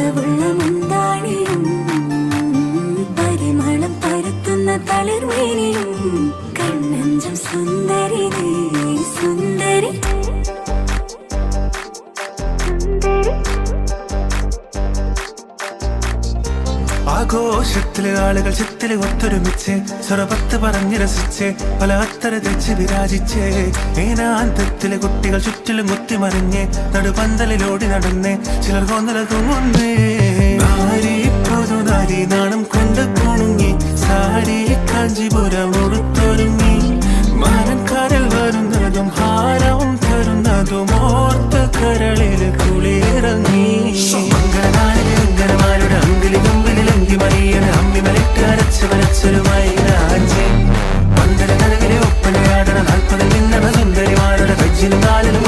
രസമുള്ള മുന്താണിയും പരിമളം പരത്തുന്ന തളിർമേനിയും കണ്ണഞ്ചം സുന്ദരി സുന്ദരി ആഘോഷത്തില് ആളുകൾ ചിത്തില് ഒത്തൊരുമിച്ച് സ്വരപത്ത് പറഞ്ഞ് രസിച്ച് പല അത്തര തെച്ച് വിരാജിച്ച് ഏനാന്തത്തിലെ കുട്ടികൾ ചുറ്റിലും കുത്തിമറിഞ്ഞ് നടുപന്തലിലോടി നടന്ന് ചിലർ കൊന്നല തൂങ്ങുന്നേ നാരി പൊതുനാരി നാണം കൊണ്ട് കുണുങ്ങി സാരി കാഞ്ചിപുരം ഉടുത്തൊരുങ്ങി മാനക്കാരിൽ വരുന്നതും ഹാരവും തരുന്നതും ഓർത്ത് കരളിൽ കുളിയിറങ്ങി അങ്കനമാരുടെ അങ്കിലി കമ്പിലി മറിയണ അമ്മി മലട്ട് അരച്ച് വരച്ചൊരുമായി പന്തല കരവിലെ ഒപ്പനയാടണ 40 നിന്നണ സുന്ദരിമാരുടെ കജ്ജിലും കാലിലും